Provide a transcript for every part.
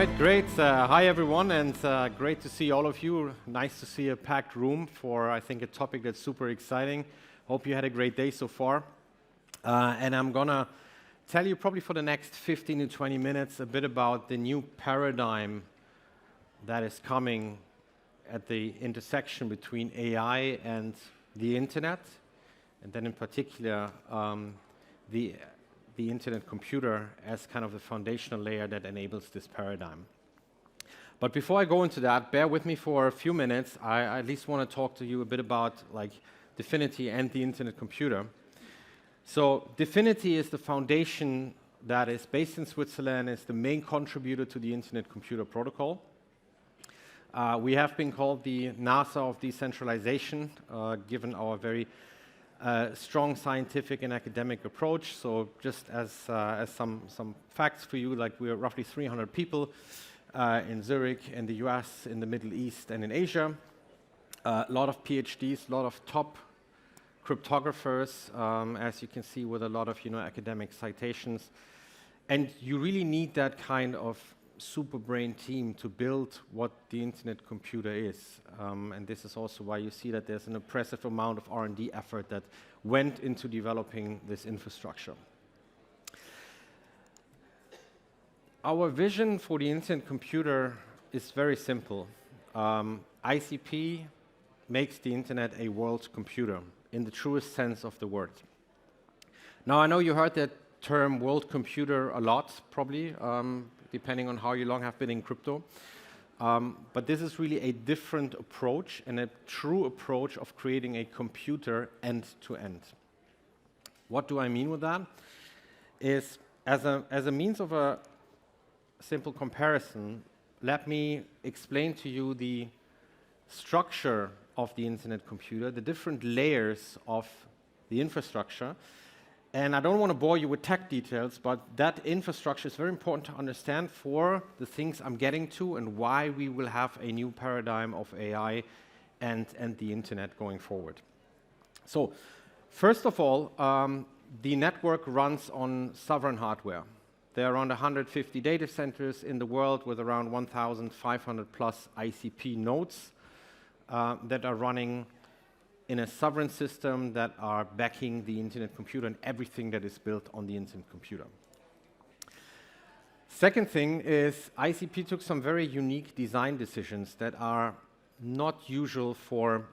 right, great. Hi, everyone, and great to see all of you. Nice to see a packed room for, I think, a topic that's super exciting. Hope you had a great day so far. And I'm going to tell you probably for the next 15 to 20 minutes a bit about the new paradigm that is coming at the intersection between AI and the internet, and then in particular the internet computer as kind of the foundational layer that enables this paradigm. But before I go into that, bear with me for a few minutes. I at least want to talk to you a bit about DFINITY and the internet computer. So DFINITY is the foundation that is based in Switzerland, is the main contributor to the internet computer protocol. We have been called the NASA of decentralization, given our very strong scientific and academic approach. So just as some facts for you, like we're roughly 300 people in Zurich, in the US, in the Middle East, and in Asia. A lot of PhDs, a lot of top cryptographers, as you can see, with a lot of academic citations. And you really need that kind of super brain team to build what the internet computer is. And this is also why you see that there's an impressive amount of R&D effort that went into developing this infrastructure. Our vision for the internet computer is very simple. ICP makes the internet a world computer in the truest sense of the word. Now, I know you heard that term world computer a lot, probably, depending on how long have been in crypto. But this is really a different approach and a true approach of creating a computer end-to-end. What do I mean with that? Is as a means of a simple comparison, let me explain to you the structure of the internet computer, the different layers of the infrastructure. And I don't want to bore you with tech details, but that infrastructure is very important to understand for the things I'm getting to and why we will have a new paradigm of AI and the internet going forward. So, first of all, the network runs on sovereign hardware. There are around 150 data centers in the world with around 1,500 plus ICP nodes that are running in a sovereign system that are backing the internet computer and everything that is built on the internet computer. Second thing is ICP took some very unique design decisions that are not usual for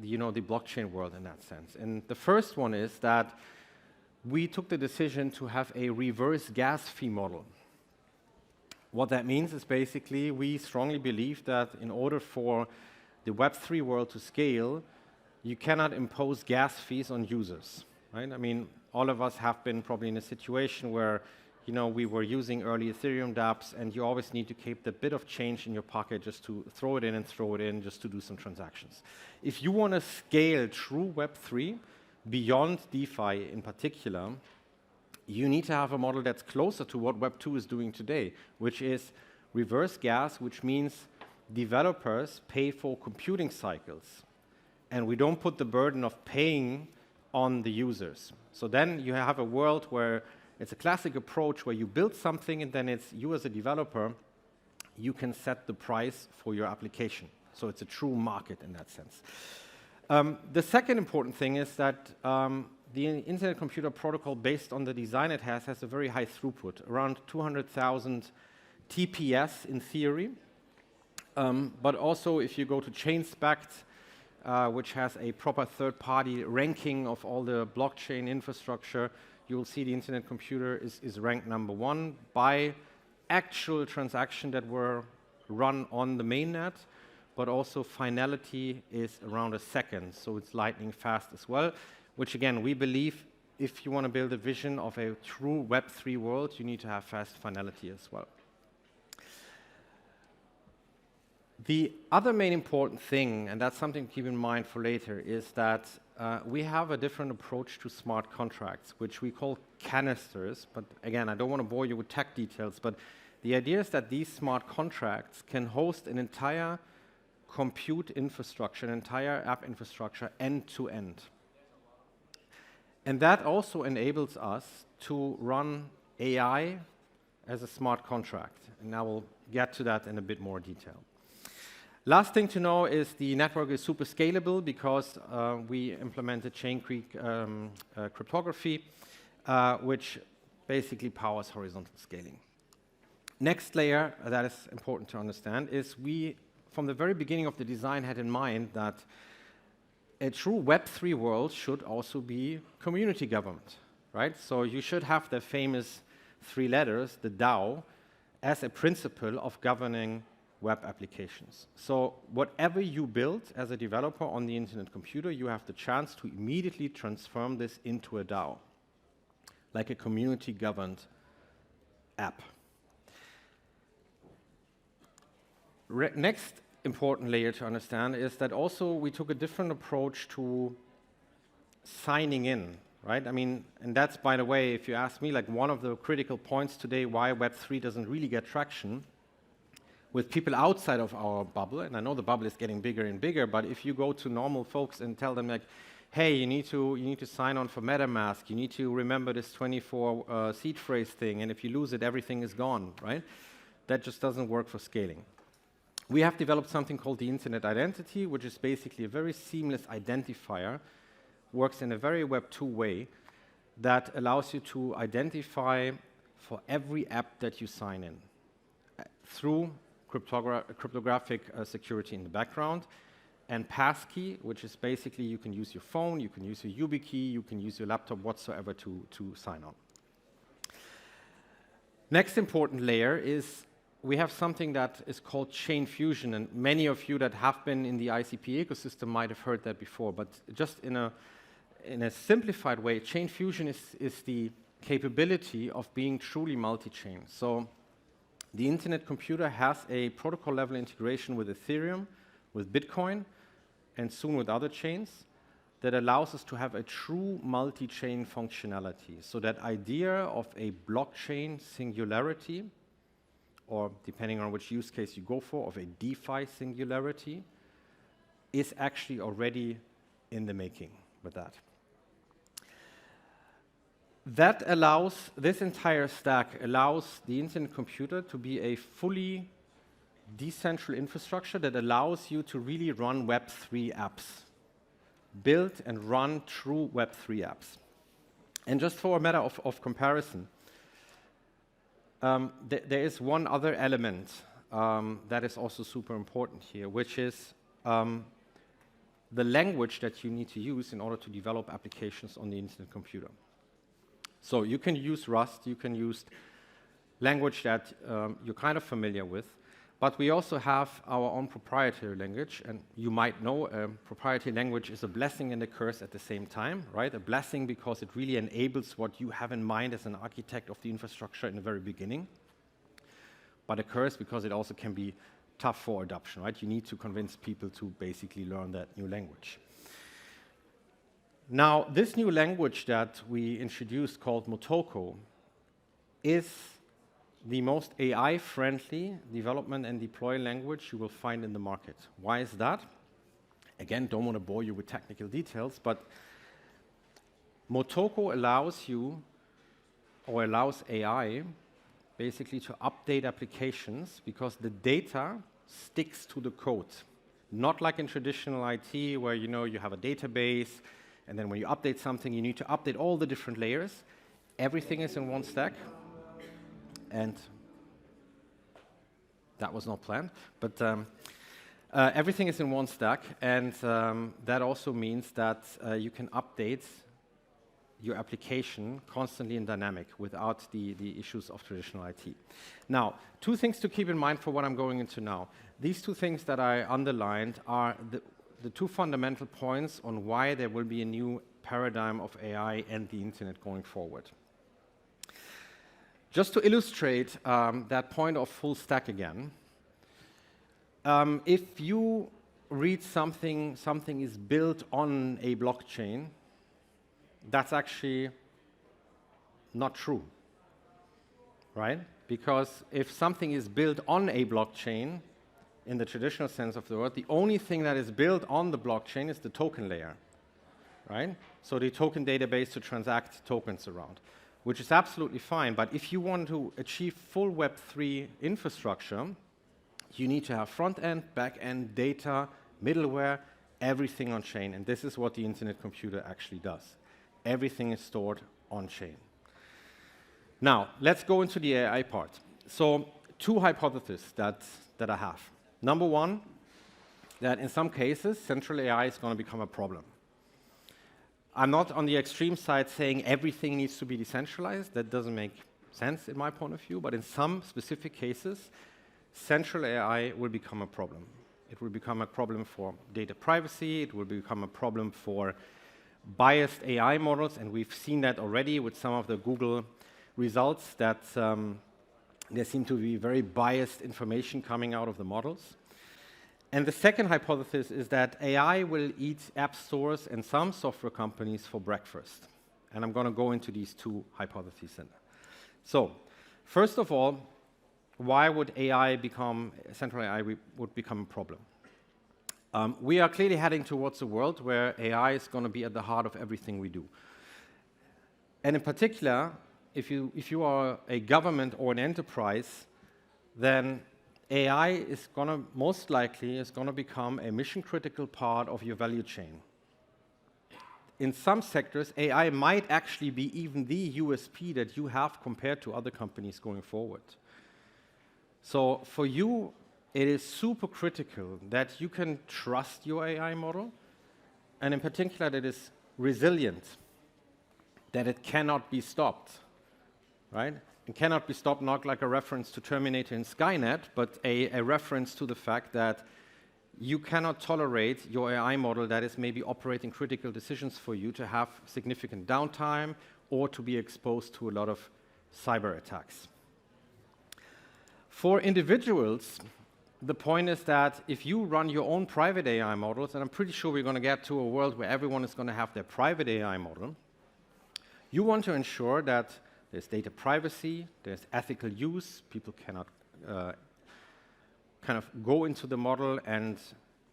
the blockchain world in that sense. And the first one is that we took the decision to have a reverse gas fee model. What that means is basically we strongly believe that in order for the Web3 world to scale, you cannot impose gas fees on users, right? I mean, all of us have been probably in a situation where, we were using early Ethereum dApps, and you always need to keep the bit of change in your pocket just to throw it in just to do some transactions. If you want to scale true Web3 beyond DeFi in particular, you need to have a model that's closer to what Web2 is doing today, which is reverse gas, which means developers pay for computing cycles. And we don't put the burden of paying on the users. So then you have a world where it's a classic approach where you build something and then it's you as a developer, you can set the price for your application. So it's a true market in that sense. The second important thing is that the Internet Computer Protocol, based on the design it has a very high throughput, around 200,000 TPS in theory. But also if you go to ChainSpect, which has a proper third-party ranking of all the blockchain infrastructure, you'll see the internet computer is ranked #1 by actual transactions that were run on the mainnet, but also finality is around a second, so it's lightning fast as well, which again, we believe if you want to build a vision of a true Web3 world, you need to have fast finality as well. The other main important thing, and that's something to keep in mind for later, is that we have a different approach to smart contracts, which we call canisters. But again, I don't want to bore you with tech details, but the idea is that these smart contracts can host an entire compute infrastructure, an entire app infrastructure end-to-end. And that also enables us to run AI as a smart contract. And I will get to that in a bit more detail. Last thing to know is the network is super scalable because we implemented chain cryptography, which basically powers horizontal scaling. Next layer that is important to understand is we, from the very beginning of the design, had in mind that a true Web3 world should also be community government, right? So you should have the famous 3 letters, the DAO, as a principle of governing web applications. So whatever you build as a developer on the internet computer, you have the chance to immediately transform this into a DAO, like a community-governed app. Next important layer to understand is that also we took a different approach to signing in, right? I mean, and that's, by the way, if you ask me, like one of the critical points today why Web3 doesn't really get traction with people outside of our bubble, and I know the bubble is getting bigger and bigger, but if you go to normal folks and tell them like, hey, you need to sign on for MetaMask, you need to remember this 24 seed phrase thing, and if you lose it, everything is gone, right? That just doesn't work for scaling. We have developed something called the Internet Identity, which is basically a very seamless identifier, works in a very Web 2 way, that allows you to identify for every app that you sign in through cryptographic security in the background, and passkey, which is basically you can use your phone, you can use your YubiKey, you can use your laptop whatsoever to sign on. Next important layer is we have something that is called chain fusion, and many of you that have been in the ICP ecosystem might have heard that before, but just in a simplified way, chain fusion is the capability of being truly multi-chain. So the internet computer has a protocol level integration with Ethereum, with Bitcoin, and soon with other chains that allows us to have a true multi-chain functionality. So that idea of a blockchain singularity, or depending on which use case you go for, of a DeFi singularity, is actually already in the making with that. That allows, this entire stack allows the internet computer to be a fully decentralized infrastructure that allows you to really run Web3 apps, build and run true Web3 apps. And just for a matter of comparison, there is one other element that is also super important here, which is the language that you need to use in order to develop applications on the internet computer. So you can use Rust, you can use language that you're kind of familiar with, but we also have our own proprietary language, and you might know proprietary language is a blessing and a curse at the same time, right? A blessing because it really enables what you have in mind as an architect of the infrastructure in the very beginning, but a curse because it also can be tough for adoption, right? You need to convince people to basically learn that new language. Now, this new language that we introduced called MOTOKO is the most AI-friendly development and deploy language you will find in the market. Why is that? Again, don't want to bore you with technical details, but MOTOKO allows you, or allows AI, basically to update applications because the data sticks to the code. Not like in traditional IT where you have a database, and then when you update something, you need to update all the different layers. Everything is in one stack. And that was not planned, but everything is in one stack, and that also means that you can update your application constantly and dynamic without the issues of traditional IT. Now, 2 things to keep in mind for what I'm going into now. These 2 things that I underlined are the 2 fundamental points on why there will be a new paradigm of AI and the internet going forward. Just to illustrate that point of full stack again, if you read something is built on a blockchain, that's actually not true, right? Because if something is built on a blockchain, in the traditional sense of the word, the only thing that is built on the blockchain is the token layer, right? So the token database to transact tokens around. which is absolutely fine. But if you want to achieve full Web3 infrastructure, you need to have front-end, back-end, data, middleware, everything on chain. And this is what the Internet Computer actually does. Everything is stored on chain. Now, let's go into the AI part. So, two hypotheses that I have. Number one, that in some cases, central AI is going to become a problem. I'm not on the extreme side saying everything needs to be decentralized. That doesn't make sense in my point of view. But in some specific cases, central AI will become a problem. It will become a problem for data privacy. It will become a problem for biased AI models. And we've seen that already with some of the Google results that there seem to be very biased information coming out of the models. And the second hypothesis is that AI will eat app stores and some software companies for breakfast. And I'm going to go into these two hypotheses. So, first of all, why would central AI would become a problem? We are clearly heading towards a world where AI is going to be at the heart of everything we do. And in particular, if you are a government or an enterprise, then AI is going to most likely become a mission-critical part of your value chain. In some sectors, AI might actually be even the USP that you have compared to other companies going forward. So for you, it is super critical that you can trust your AI model, and in particular that it is resilient, that it cannot be stopped, right? It cannot be stopped, not like a reference to Terminator and Skynet, but a reference to the fact that you cannot tolerate your AI model that is maybe operating critical decisions for you to have significant downtime or to be exposed to a lot of cyber attacks. For individuals, the point is that if you run your own private AI models, and I'm pretty sure we're going to get to a world where everyone is going to have their private AI model, you want to ensure that there's data privacy, there's ethical use, people cannot kind of go into the model and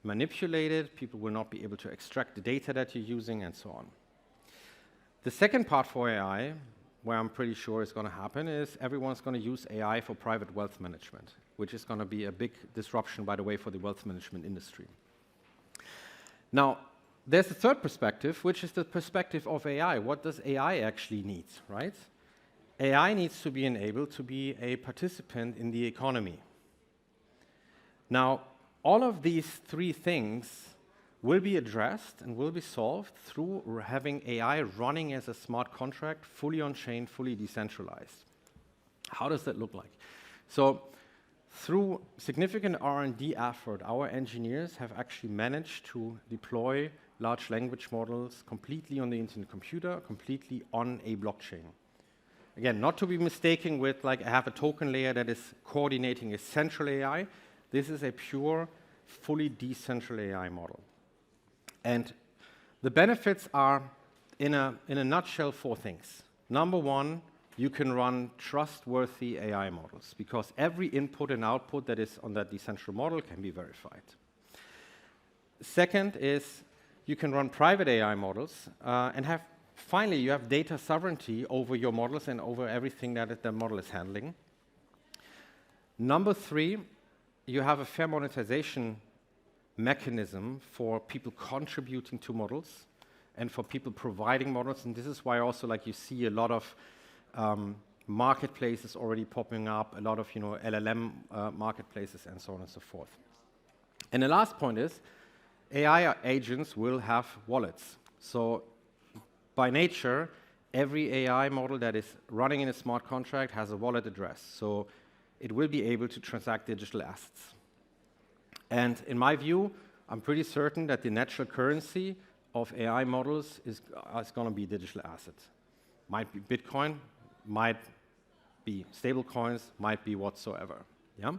manipulate it, people will not be able to extract the data that you're using, and so on. The second part for AI, where I'm pretty sure is going to happen, is everyone's going to use AI for private wealth management, which is going to be a big disruption, by the way, for the wealth management industry. Now, there's a third perspective, which is the perspective of AI. What does AI actually need, right? AI needs to be enabled to be a participant in the economy. Now, all of these three things will be addressed and will be solved through having AI running as a smart contract, fully on-chain, fully decentralized. How does that look like? So, through significant R&D effort, our engineers have actually managed to deploy large language models completely on the Internet Computer, completely on a blockchain. Again, not to be mistaken with, like, I have a token layer that is coordinating a central AI. This is a pure, fully decentralized AI model. And the benefits are, in a nutshell, four things. Number one, you can run trustworthy AI models, because every input and output that is on that decentralized model can be verified. Second is, you can run private AI models and finally, you have data sovereignty over your models and over everything that the model is handling. Number three, you have a fair monetization mechanism for people contributing to models and for people providing models. And this is why also, like, you see a lot of marketplaces already popping up, a lot of LLM marketplaces, and so on and so forth. And the last point is, AI agents will have wallets. So, by nature, every AI model that is running in a smart contract has a wallet address. So, it will be able to transact digital assets. And in my view, I'm pretty certain that the natural currency of AI models is going to be digital assets. Might be Bitcoin, might be stable coins, might be whatsoever. Yeah.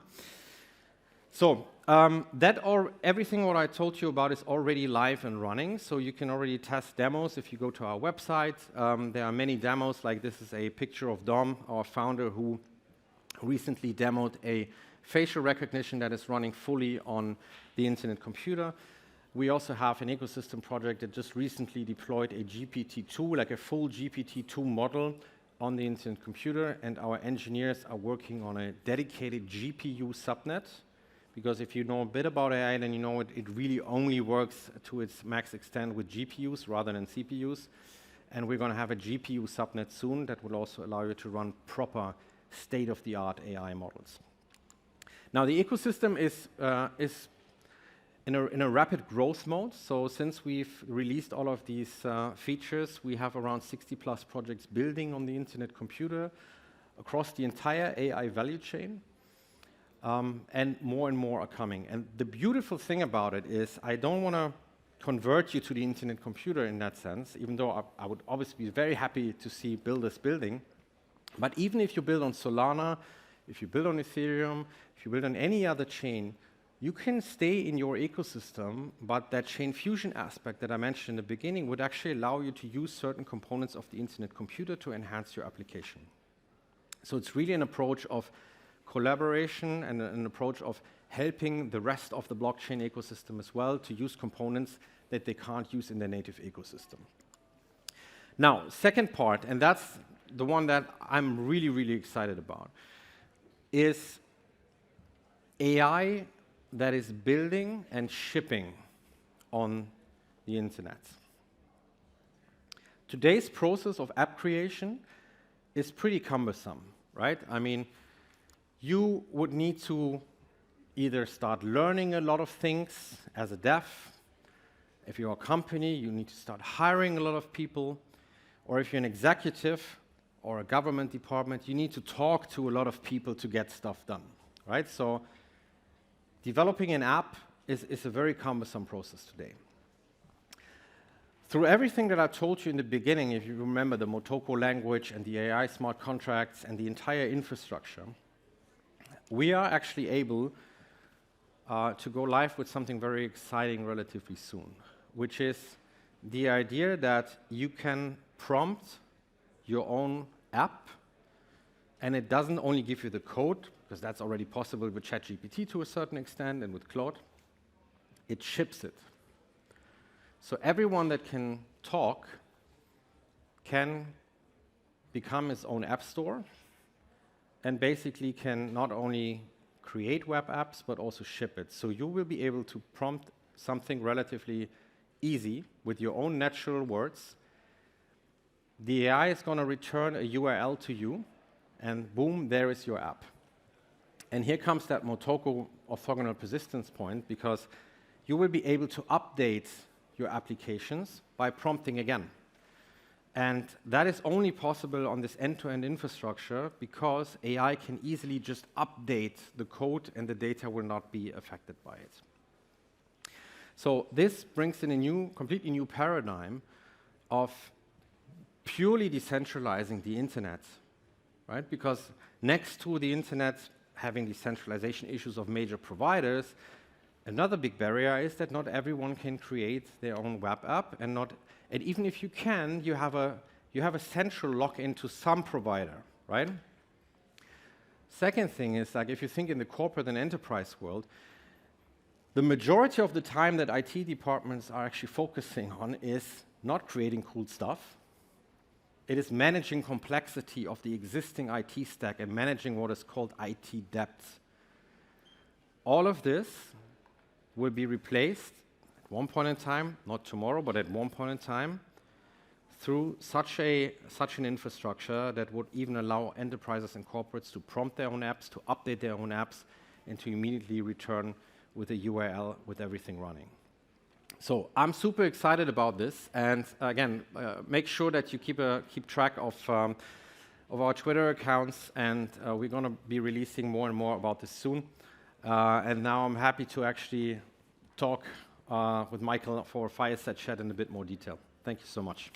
So everything what I told you about is already live and running. So you can already test demos if you go to our website. There are many demos. Like, this is a picture of Dom, our founder, who recently demoed a facial recognition that is running fully on the Internet Computer. We also have an ecosystem project that just recently deployed a GPT-2, like a full GPT-2 model on the internet computer, and our engineers are working on a dedicated GPU subnet, because if you know a bit about AI, then you know it really only works to its max extent with GPUs rather than CPUs. And we're going to have a GPU subnet soon that will also allow you to run proper state-of-the-art AI models. Now, the ecosystem is in a rapid growth mode. So since we've released all of these features, we have around 60+ projects building on the internet computer across the entire AI value chain. And more are coming. And the beautiful thing about it is I don't want to convert you to the internet computer in that sense, even though I would obviously be very happy to see builders building. But even if you build on Solana, if you build on Ethereum, if you build on any other chain, you can stay in your ecosystem, but that chain fusion aspect that I mentioned in the beginning would actually allow you to use certain components of the internet computer to enhance your application. So it's really an approach of collaboration and an approach of helping the rest of the blockchain ecosystem as well to use components that they can't use in their native ecosystem. Now, second part, and that's the one that I'm really excited about, is AI that is building and shipping on the internet. Today's process of app creation is pretty cumbersome, right? I mean, you would need to either start learning a lot of things as a dev. If you're a company, you need to start hiring a lot of people. Or if you're an executive or a government department, you need to talk to a lot of people to get stuff done, right? So developing an app is a very cumbersome process today. Through everything that I told you in the beginning, if you remember the MOTOKO language and the AI smart contracts and the entire infrastructure, we are actually able to go live with something very exciting relatively soon, which is the idea that you can prompt your own app, and it doesn't only give you the code, because that's already possible with ChatGPT to a certain extent and with Claude, it ships it. So everyone that can talk can become its own app store and basically can not only create web apps, but also ship it. So you will be able to prompt something relatively easy with your own natural words. The AI is going to return a URL to you, and boom, there is your app. And here comes that MOTOKO orthogonal persistence point, because you will be able to update your applications by prompting again. And that is only possible on this end-to-end infrastructure because AI can easily just update the code and the data will not be affected by it. So this brings in a completely new paradigm of purely decentralizing the internet, right? Because next to the internet having decentralization issues of major providers, another big barrier is that not everyone can create their own web app, and even if you can, you have a central lock-in to some provider, right? Second thing is, like, if you think in the corporate and enterprise world, the majority of the time that IT departments are actually focusing on is not creating cool stuff. It is managing complexity of the existing IT stack and managing what is called IT debt. All of this will be replaced at one point in time, not tomorrow, but at one point in time, through such an infrastructure that would even allow enterprises and corporates to prompt their own apps, to update their own apps, and to immediately return with a URL with everything running. So I'm super excited about this, and again, make sure that you keep track of our Twitter accounts, and we're going to be releasing more and more about this soon. And now I'm happy to actually talk with Michael for a fireside chat in a bit more detail. Thank you so much.